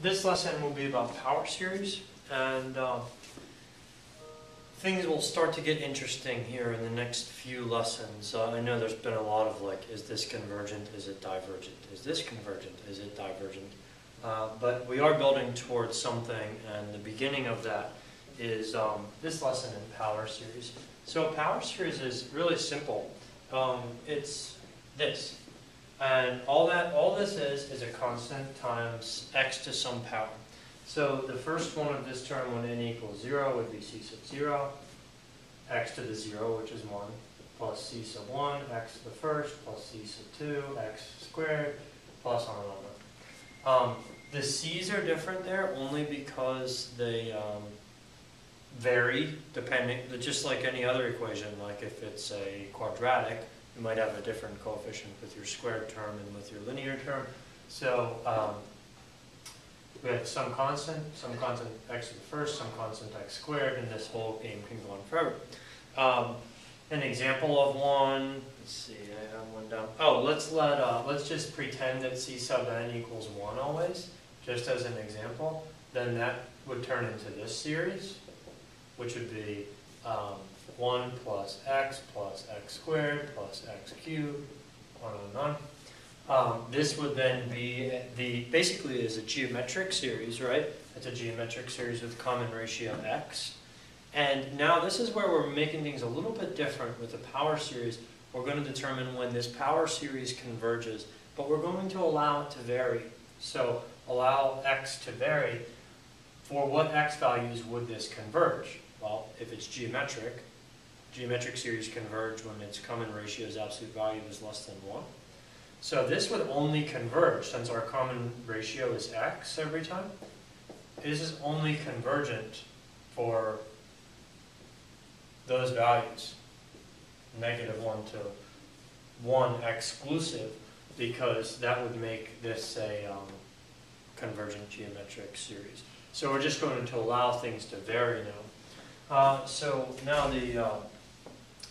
This lesson will be about power series, and things will start to get interesting here in the next few lessons. I know there's been a lot of like, is this convergent, is it divergent, is this convergent, is it divergent? But we are building towards something, and the beginning of that is this lesson in power series. So power series is really simple. It's this. And all this is a constant times x to some power. So the first one of this term when n equals 0 would be c sub 0, x to the 0, which is 1, plus c sub 1, x to the first, plus c sub 2, x squared, plus on and on. The c's are different there only because they vary depending, just like any other equation, like if it's a quadratic, you might have a different coefficient with your squared term and with your linear term. So we have some constant x to the first, some constant x squared, and this whole game can go on forever. An example of one, let's see, I have one down. Oh, let's just pretend that c sub n equals 1 always, just as an example. Then that would turn into this series, which would be 1 plus x squared plus x cubed, on and on. This would then be basically is a geometric series, right? It's a geometric series with common ratio x. And now this is where we're making things a little bit different with the power series. We're going to determine when this power series converges, but we're going to allow it to vary. So allow x to vary. For what x values would this converge? Well, if it's geometric series converge when its common ratio's absolute value is less than 1. So this would only converge, since our common ratio is x every time. This is only convergent for those values, -1 to 1 exclusive, because that would make this a convergent geometric series. So we're just going to allow things to vary now. So now the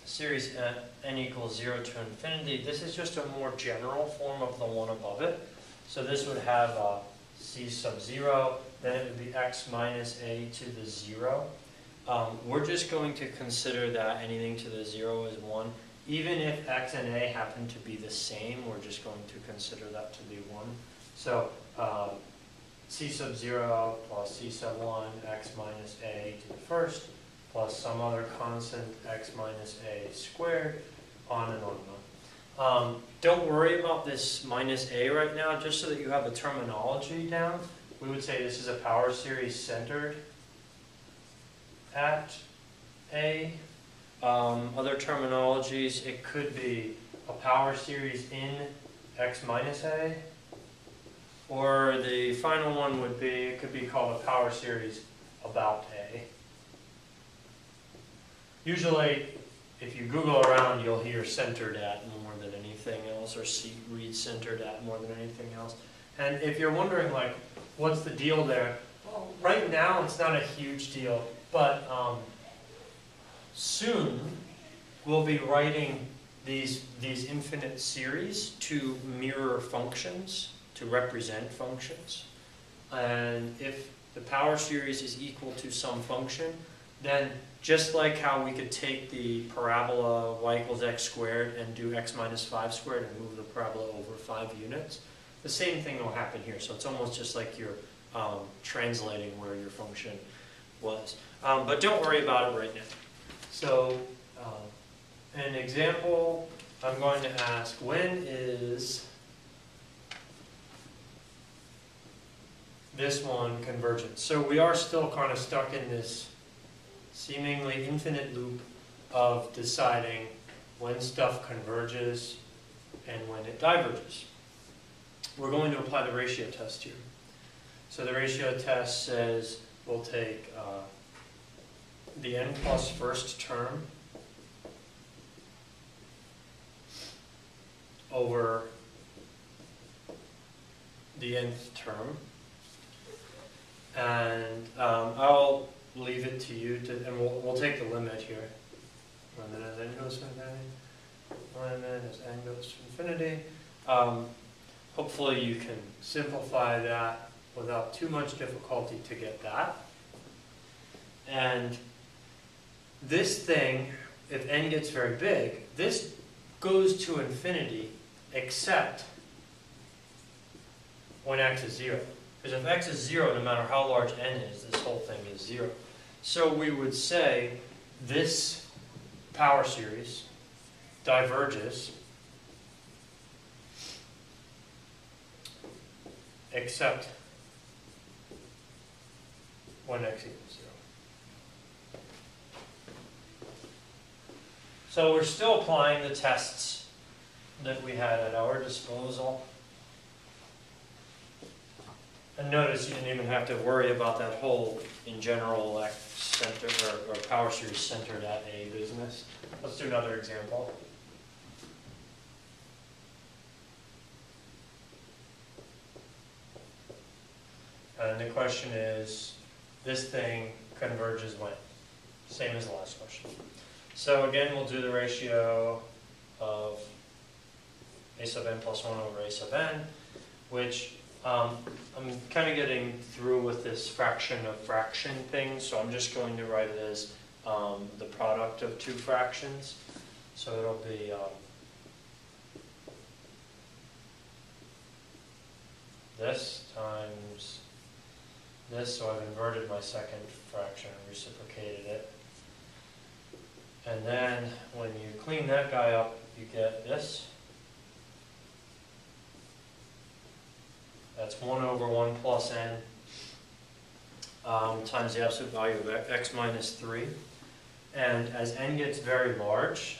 series at n equals 0 to infinity, this is just a more general form of the one above it. So this would have c sub 0, then it would be x minus a to the 0. We're just going to consider that anything to the 0 is 1. Even if x and a happen to be the same, we're just going to consider that to be 1. So c sub 0 plus c sub 1, x minus a to the first, plus some other constant x minus a squared, on and on and on. Don't worry about this minus a right now, just so that you have the terminology down. We would say this is a power series centered at a. Other terminologies, it could be a power series in x minus a, or the final one would be, it could be called a power series about a. Usually, if you Google around, you'll hear centered at more than anything else, or read centered at more than anything else. And if you're wondering, like, what's the deal there? Well, right now, it's not a huge deal, but soon we'll be writing these infinite series to mirror functions, to represent functions. And if the power series is equal to some function, then just like how we could take the parabola y equals x squared and do x minus 5 squared and move the parabola over 5 units, the same thing will happen here. So it's almost just like you're translating where your function was. But don't worry about it right now. So an example, I'm going to ask, when is this one convergent? So we are still kind of stuck in this seemingly infinite loop of deciding when stuff converges and when it diverges. We're going to apply the ratio test here. So the ratio test says we'll take the n plus first term over the nth term, and I'll leave it to you to, and we'll take the limit here. Limit as n goes to infinity. Limit as n goes to infinity. Hopefully you can simplify that without too much difficulty to get that. And this thing, if n gets very big, this goes to infinity except when x is 0. Because if x is 0, no matter how large n is, this whole thing is 0. So we would say this power series diverges except when x equals 0. So we're still applying the tests that we had at our disposal. And notice you didn't even have to worry about that whole, in general, X center or power series centered at a business. Let's do another example. And the question is, this thing converges when? Same as the last question. So again, we'll do the ratio of a sub n plus 1 over a sub n, which I'm kind of getting through with this fraction of fraction thing, so I'm just going to write it as the product of two fractions. So it'll be this times this, so I've inverted my second fraction and reciprocated it. And then when you clean that guy up, you get this. That's 1 over 1 plus n times the absolute value of x minus 3. And as n gets very large,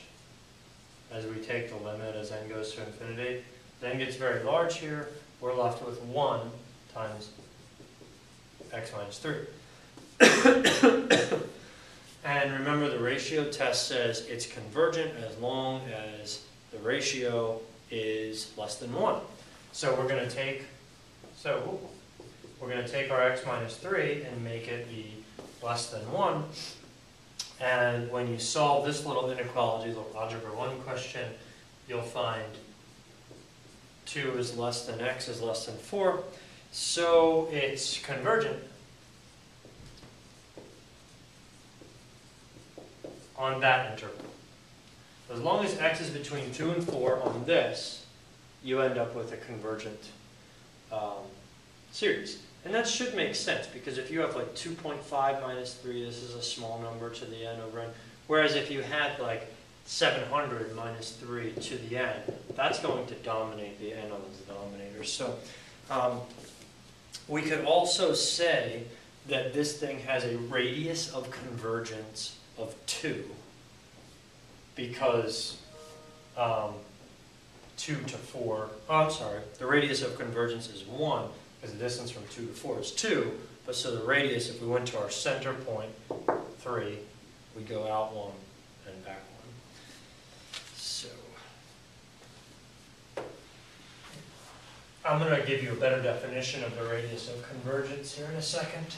as we take the limit as n goes to infinity, then gets very large here, we're left with 1 times x minus 3. And remember, the ratio test says it's convergent as long as the ratio is less than 1. So we're going to take our x minus 3 and make it be less than 1. And when you solve this little inequality, the algebra 1 question, you'll find 2 is less than x is less than 4. So it's convergent on that interval. As long as x is between 2 and 4 on this, you end up with a convergent series. And that should make sense, because if you have like 2.5 minus 3, this is a small number to the n over n. Whereas if you had like 700 minus 3 to the n, that's going to dominate the n on the denominator. So we could also say that this thing has a radius of convergence of 2, because 2 to 4, the radius of convergence is 1, because the distance from 2 to 4 is 2, but so the radius, if we went to our center point, 3, we go out 1 and back 1. So I'm going to give you a better definition of the radius of convergence here in a second.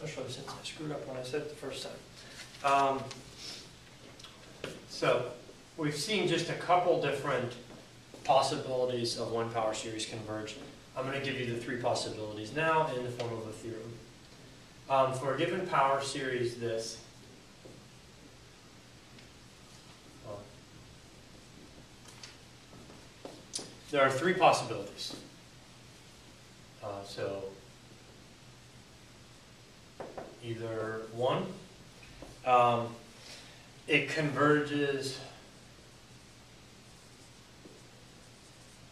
Especially since I screwed up when I said it the first time. So we've seen just a couple different possibilities of when power series converge. I'm going to give you the 3 possibilities now in the form of a theorem. For a given power series, there are 3 possibilities. So either 1, it converges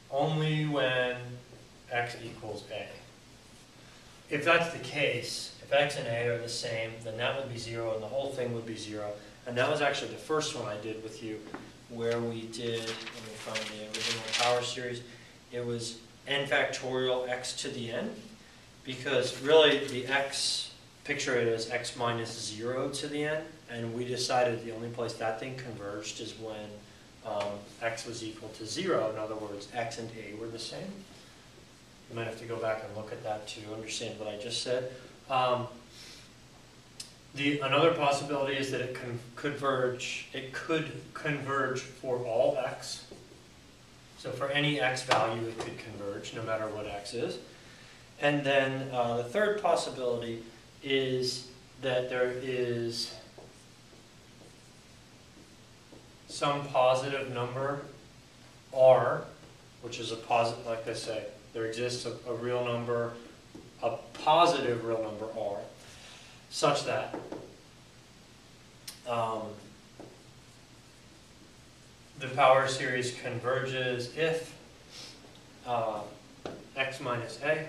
only when x equals a. If that's the case, if x and a are the same, then that would be 0 and the whole thing would be 0. And that was actually the first one I did with you, where we did, let me find the original power series, it was n factorial x to the n, because really the x, picture it as x minus 0 to the n, and we decided the only place that thing converged is when x was equal to 0. In other words, x and a were the same. You might have to go back and look at that to understand what I just said. Another possibility is that it could converge for all x. So for any x value, it could converge, no matter what x is. And then the third possibility is that there is some positive number r, which is a positive, like I say, there exists a real number, a positive real number r, such that the power series converges if x minus a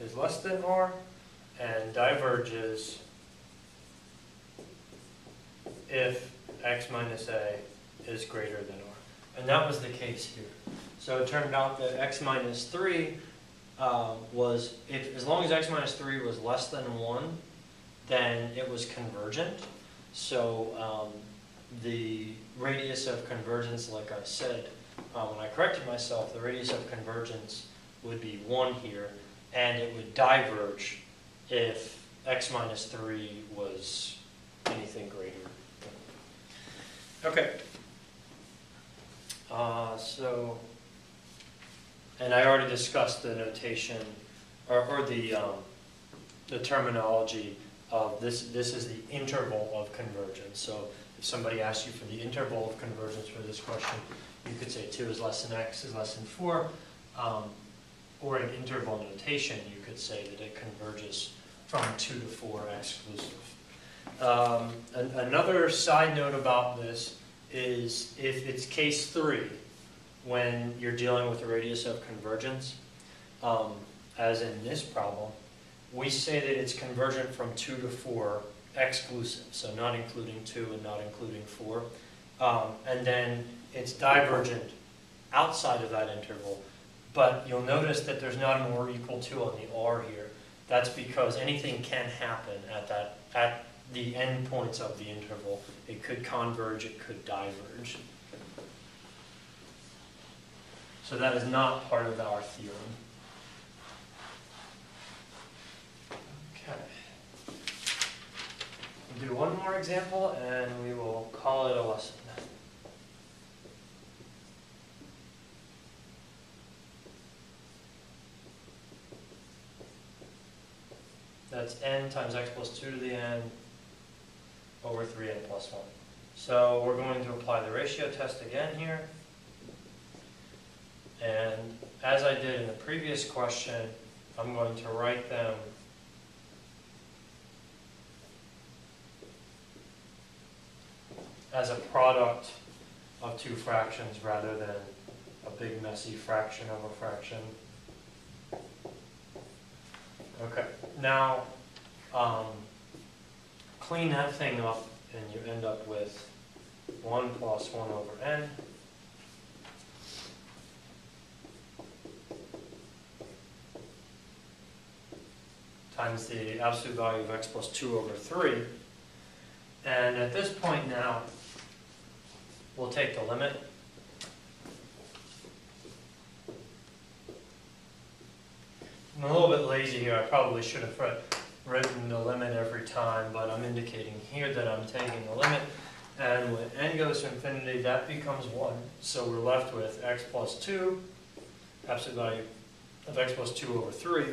is less than r, and diverges if x minus a is greater than r. And that was the case here. So it turned out that x minus 3 was, as long as x minus 3 was less than 1, then it was convergent. So the radius of convergence, like I said, when I corrected myself, the radius of convergence would be 1 here, and it would diverge if x minus 3 was anything greater. Okay. And I already discussed the notation, or the terminology of this. This is the interval of convergence. So if somebody asks you for the interval of convergence for this question, you could say 2 is less than x is less than 4. Or in interval notation, you could say that it converges from 2 to 4 exclusive. Another side note about this is if it's case 3, when you're dealing with the radius of convergence, as in this problem, we say that it's convergent from 2 to 4 exclusive, so not including 2 and not including 4. And then it's divergent outside of that interval. But you'll notice that there's not an or equal to on the r here. That's because anything can happen at the endpoints of the interval. It could converge, it could diverge. So that is not part of our theorem. Okay. We'll do one more example and we will call it a lesson. That's n times x plus 2 to the n over 3n plus 1. So we're going to apply the ratio test again here. And as I did in the previous question, I'm going to write them as a product of two fractions rather than a big messy fraction of a fraction. Okay, now clean that thing up and you end up with 1 plus 1 over n times the absolute value of x plus 2 over 3. And at this point now, we'll take the limit. I'm a little bit lazy here. I probably should have written the limit every time, but I'm indicating here that I'm taking the limit. And when n goes to infinity, that becomes 1. So we're left with x plus 2, absolute value of x plus 2 over 3.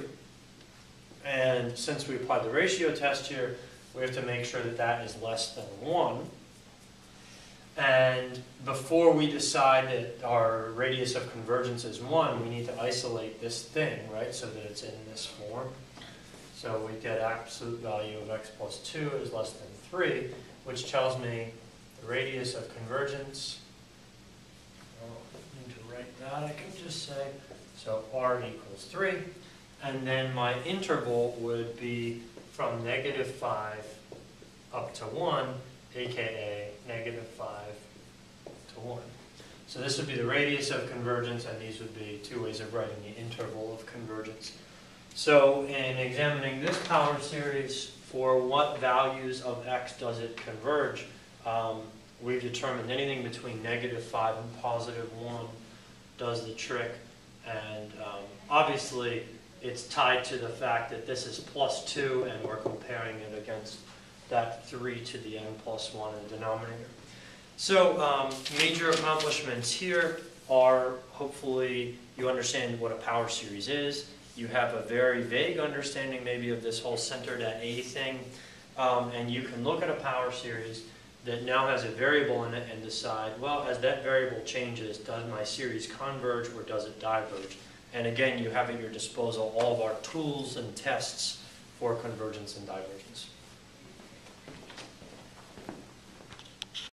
And since we applied the ratio test here, we have to make sure that that is less than 1. And before we decide that our radius of convergence is 1, we need to isolate this thing, right, so that it's in this form. So we get absolute value of x plus 2 is less than 3, which tells me the radius of convergence, I need to write that, I can just say, so r equals 3. And then my interval would be from -5 up to 1, aka -5 to 1. So this would be the radius of convergence, and these would be two ways of writing the interval of convergence. So in examining this power series, for what values of x does it converge, we've determined anything between -5 and +1 does the trick. And obviously, it's tied to the fact that this is +2, and we're comparing it against that 3 to the n plus 1 in the denominator. So major accomplishments here are, hopefully, you understand what a power series is. You have a very vague understanding maybe of this whole centered at A thing. And you can look at a power series that now has a variable in it and decide, well, as that variable changes, does my series converge or does it diverge? And again, you have at your disposal all of our tools and tests for convergence and divergence.